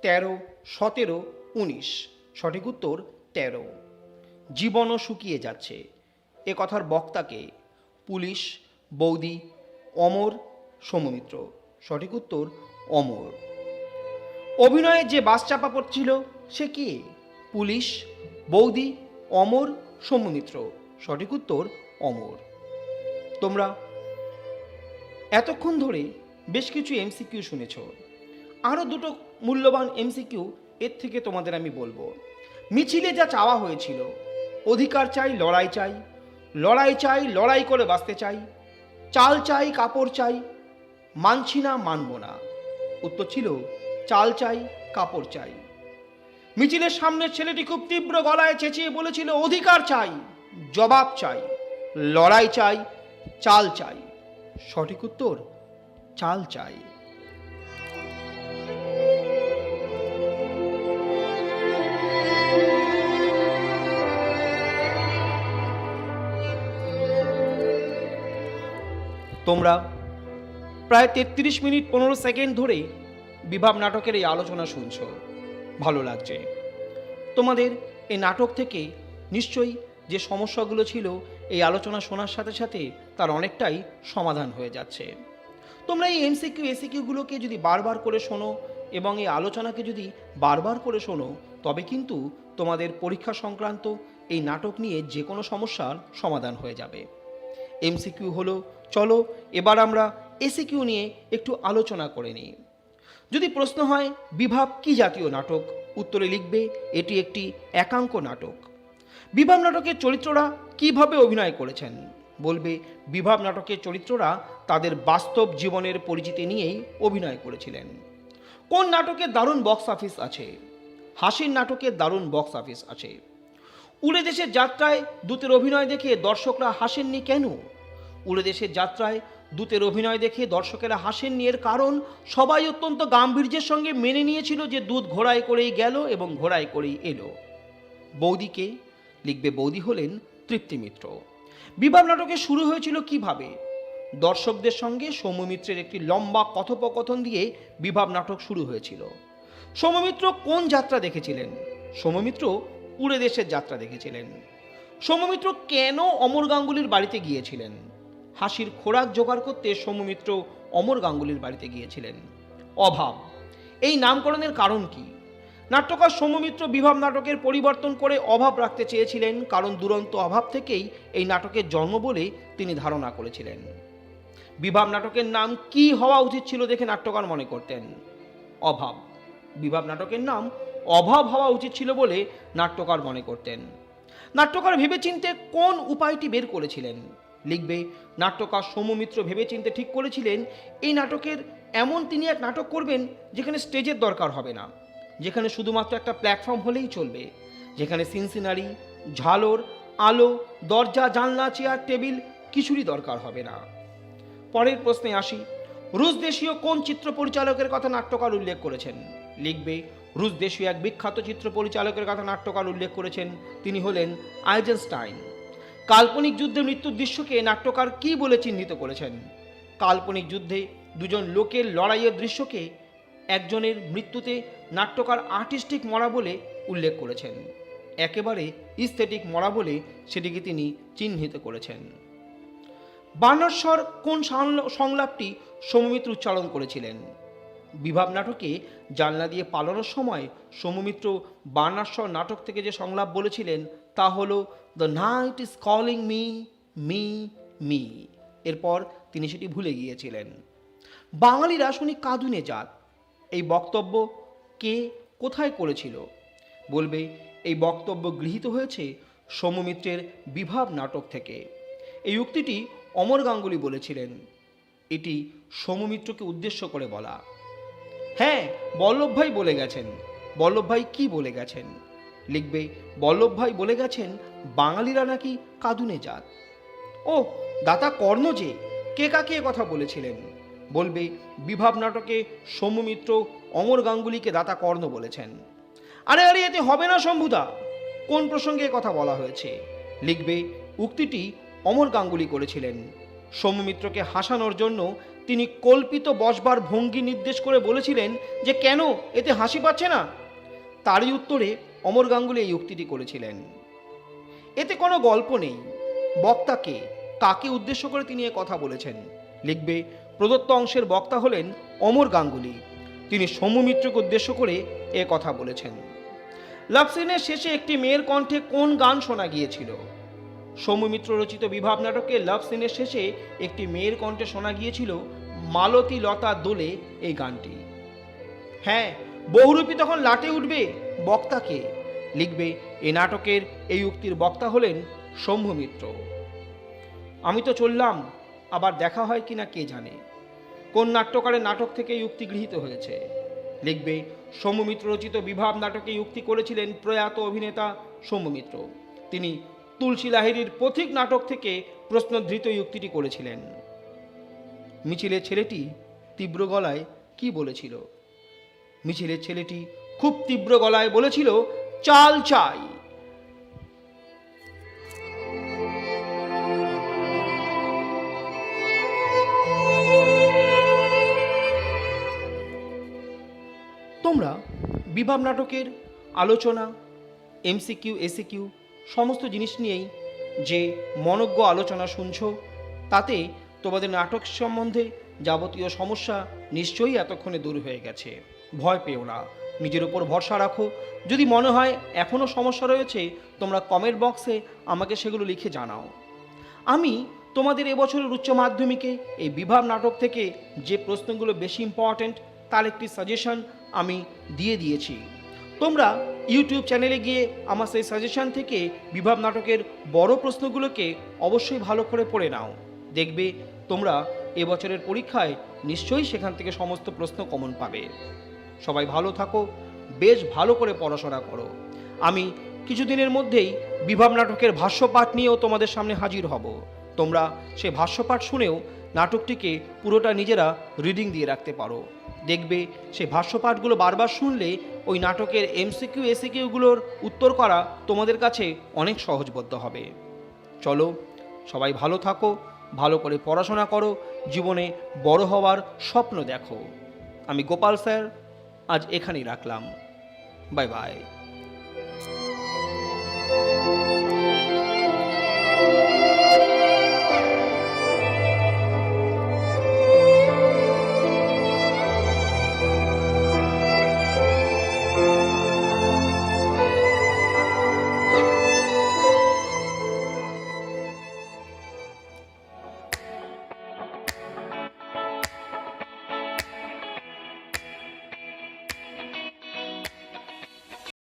13, 17, 19। সঠিক উত্তর 13। জীবনও শুকিয়ে যাচ্ছে, এ কথার বক্তাকে পুলিশ, বৌদি, অমর, সৌম্যমিত্র। সঠিক উত্তর অমর। অভিনয়ে যে বাস চাপা পড়ছিল সে কে? পুলিশ, বৌদি, অমর, সৌম্যমিত্র। সঠিক উত্তর অমর। তোমরা এতক্ষণ ধরে বেশ কিছু এমসিকিউ শুনেছ, আরও দুটো মূল্যবান এমসিকিউ এর থেকে তোমাদের আমি বলবো। মিছিলে যা চাওয়া হয়েছিল, অধিকার চাই, লড়াই চাই, লড়াই চাই, লড়াই করে বাঁচতে চাই, চাল চাই, কাপড় চাই, মানছি না, মানব না। উত্তর ছিল চাল চাই, কাপড় চাই। মিছিলের সামনের ছেলেটি খুব তীব্র গলায় চেঁচিয়ে বলেছিল অধিকার চাই, জবাব চাই, লড়াই চাই, চাল চাই। সঠিক উত্তর চাল চাই। তোমরা প্রায় 33 মিনিট 15 সেকেন্ড ধরে বিভাব নাটকের এই আলোচনা শুনছ, ভালো লাগছে তোমাদের। এই নাটক থেকে নিশ্চয়ই যে সমস্যাগুলো ছিল এই আলোচনা শোনার সাথে সাথে তার অনেকটাই সমাধান হয়ে যাচ্ছে। তোমরা এই এমসিকিউ এসিকিউগুলোকে যদি বারবার করে শোনো এবং এই আলোচনাকে যদি বারবার করে শোনো, তবে কিন্তু তোমাদের পরীক্ষা সংক্রান্ত এই নাটক নিয়ে যে কোনো সমস্যার সমাধান হয়ে যাবে। এমসিকিউ হলো, চলো এবার আমরা এসিকিউ নিয়ে একটু আলোচনা করে নিই। যদি প্রশ্ন হয় বিভাব কি জাতীয় নাটক, উত্তরে লিখবে এটি একটি একাঙ্ক নাটক। বিভাব নাটকের চরিত্ররা কিভাবে অভিনয় করেছেন? বলবে বিভাব নাটকের চরিত্ররা তাদের বাস্তব জীবনের পরিচিতি নিয়েই অভিনয় করেছিলেন। কোন নাটকের দারুণ বক্স অফিস আছে? হাসির নাটকের দারুণ বক্স অফিস আছে। উড়ে দেশের যাত্রায় দূতের অভিনয় দেখে দর্শকরা হাসেননি কেন? উড়ে দেশের যাত্রায় দূতের অভিনয় দেখে দর্শকেরা হাসেননি এর কারণ সবাই অত্যন্ত গাম্ভীর্যের সঙ্গে মেনে নিয়েছিল যে দূত ঘোড়ায় করেই গেল এবং ঘোড়ায় করেই এলো। বৌদিকে লিখবে বৌদি হলেন তৃপ্তি মিত্র। বিভাব নাটকে শুরু হয়েছিল কিভাবে? দর্শকদের সঙ্গে সৌম্যমিত্রের একটি লম্বা কথোপকথন দিয়ে বিভাব নাটক শুরু হয়েছিল। সৌম্যমিত্র কোন যাত্রা দেখেছিলেন? সৌম্যমিত্র উড়ে দেশের যাত্রা দেখেছিলেন। সৌম্যমিত্র কেন অমর গাঙ্গুলির বাড়িতে গিয়েছিলেন? হাসির খোরাক জোগাড় করতে সৌম্যমিত্র অমর গাঙ্গুলির বাড়িতে গিয়েছিলেন। অভাব, এই নামকরণের কারণ কি? নাট্যকার সৌম্যমিত্র বিভাব নাটকের পরিবর্তন করে অভাব রাখতে চেয়েছিলেন, কারণ দুরন্ত অভাব থেকেই এই নাটকের জন্ম বলে তিনি ধারণা করেছিলেন। বিভাব নাটকের নাম কি হওয়া উচিত ছিল দেখে নাট্যকার মনে করতেন? অভাব। বিভাব নাটকের নাম অভাব হওয়া উচিত ছিল বলে নাট্যকার মনে করতেন। নাট্যকার ভেবেচিন্তে কোন উপায়টি বের করেছিলেন? লিখবে নাট্যকার সৌম্যমিত্র ভেবেচিন্তে ঠিক করেছিলেন এই নাটকের এমন তিনি এক নাটক করবেন যেখানে স্টেজের দরকার হবে না, যেখানে শুধুমাত্র একটা প্ল্যাটফর্ম হলেই চলবে, যেখানে সিনসিনারি, ঝালর, আলো, দরজা, জানলা, চেয়ার, টেবিল কিছুরই দরকার হবে না। পরের প্রশ্নে আসি, রুশ দেশীয় কোন চিত্র পরিচালকের কথা নাট্যকার উল্লেখ করেছেন? লিখবে, রুশ দেশীয় এক বিখ্যাত চিত্র পরিচালকের কথা নাট্যকার উল্লেখ করেছেন, তিনি হলেন আইজেনস্টাইন। কাল্পনিক যুদ্ধে মৃত্যুর দৃশ্যকে নাট্যকার কি বলে চিহ্নিত করেছেন? কাল্পনিক যুদ্ধে দুজন লোকের লড়াইয়ের দৃশ্যকে একজনের মৃত্যুতে নাট্যকার আর্টিস্টিক মরা বলে উল্লেখ করেছেন, একেবারে ইস্থেটিক মরা বলে সেটিকে তিনি চিহ্নিত করেছেন। বার্নার্সর কোন সংলাপটি সৌমিত্র উচ্চারণ করেছিলেন? বিভাব নাটকে জানলা দিয়ে পালানোর সময় সৌমিত্র বার্নার্সর নাটক থেকে যে সংলাপ বলেছিলেন তা হল, the night is calling me, me, me. এরপর তিনি সেটি ভুলে গিয়েছিলেন। বাঙালিরা শুনি কাঁদুনে জাত, এই বক্তব্য কে কোথায় করেছিল? বলবে, এই বক্তব্য গৃহীত হয়েছে সৌমিত্রের বিভাব নাটক থেকে। এই উক্তিটি অমর গাঙ্গুলি বলেছিলেন, এটি সৌমিত্রকে উদ্দেশ্য করে বলা। হ্যাঁ, বল্লভ ভাই বলে গেছেন। বল্লভ ভাই কি বলে গেছেন? লিখবে, বল্লভ ভাই বলে গেছেন বাঙালিরা নাকি কাঁদুনে জাত। ও দাতা কর্ণ যে, কে কাকে কথা বলেছিলেন? বলবে, বিভাব নাটকে সৌমিত্র অমর গাঙ্গুলিকে দাতা কর্ণ বলেছেন। আরে আরে, এতে হবে না শম্ভুদা, কোন প্রসঙ্গে কথা বলা হয়েছে? লিখবে, উক্তিটি অমর গাঙ্গুলি করেছিলেন। সৌমিত্রকে হাসানোর জন্য তিনি কল্পিত বসবার ভঙ্গি নির্দেশ করে বলেছিলেন যে কেন এতে হাসি পাচ্ছে না? তারই উত্তরে অমর গাঙ্গুলি এই উক্তিটি করেছিলেন। এতে কোনো গল্প নেই, বক্তাকে কাকে উদ্দেশ্য করে তিনি এ কথা বলেছেন? লিখবে, প্রদত্ত অংশের বক্তা হলেন অমর গাঙ্গুলি, তিনি সৌমিত্রকে উদ্দেশ্য করে এ কথা বলেছেন। লাভ সিনের শেষে একটি মেয়ের কণ্ঠে কোন গান শোনা গিয়েছিল? সৌমিত্র রচিত বিভাব নাটকে লাভ সিনের শেষে একটি মেয়ের কণ্ঠে শোনা গিয়েছিল মালতী লতা দোলে এই গানটি। হ্যাঁ, বহুরূপী তখন লাটে উঠবে, বক্তাকে। লিখবে, এই নাটকের এই উক্তির বক্তা হলেন শম্ভুমিত্র। আমি তো চললাম, আবার দেখা হয় কিনা কে জানে। কোন নাট্যকারের নাটক থেকে এই উক্তি গৃহীত হয়েছে? লিখবে, সৌম্যমিত্র রচিত বিভাব নাটকে উক্তি করেছিলেন প্রয়াত অভিনেতা সৌম্যমিত্র। তিনি তুলসী লাহিড়ীর পথিক নাটক থেকে প্রশ্নধৃত উক্তিটি করেছিলেন। মিছিলের ছেলেটি তীব্র গলায় কি বলেছিল? মিছিলের ছেলেটি খুব তীব্র গলায় বলেছিল, চাল চাই। তোমরা বিভাব নাটকের আলোচনা, এমসিকিউ, এসিকিউ সমস্ত জিনিস নিয়েই যে মনজ্ঞ আলোচনা শুনছ, তাতে তোমাদের নাটক সম্বন্ধে যাবতীয় সমস্যা নিশ্চয়ই এতক্ষণে দূর হয়ে গেছে। ভয় পেও না, নিজের উপর ভরসা রাখো। যদি মনে হয় এখনও সমস্যা রয়েছে, তোমরা কমেন্ট বক্সে আমাকে সেগুলো লিখে জানাও। আমি তোমাদের এবছরের উচ্চ মাধ্যমিকে এই বিভাব নাটক থেকে যে প্রশ্নগুলো বেশি ইম্পর্ট্যান্ট তার একটি সাজেশন আমি দিয়ে দিয়েছি। তোমরা ইউটিউব চ্যানেলে গিয়ে আমার সেই সাজেশন থেকে বিভাব নাটকের বড় প্রশ্নগুলোকে অবশ্যই ভালো করে পড়ে নাও। দেখবে তোমরা এবছরের পরীক্ষায় নিশ্চয়ই সেখান থেকে সমস্ত প্রশ্ন কমন পাবে। সবাই ভালো থাকো, বেশ ভালো করে পড়াশোনা করো। আমি কিছুদিনের মধ্যেই বিভাব নাটকের ভাষ্যপাঠ নিয়েও তোমাদের সামনে হাজির হব। তোমরা সে ভাষ্যপাঠ শুনেও নাটকটিকে পুরোটা নিজেরা রিডিং দিয়ে রাখতে পারো। দেখবে সেই ভাষ্যপাঠগুলো বারবার শুনলে ওই নাটকের এমসিকিউ, এসিকিউগুলোর উত্তর করা তোমাদের কাছে অনেক সহজবোধ্য হবে। চলো, সবাই ভালো থাকো, ভালো করে পড়াশোনা করো, জীবনে বড় হওয়ার স্বপ্ন দেখো। আমি গোপাল স্যার আজ এখানেই রাখলাম। Bye bye.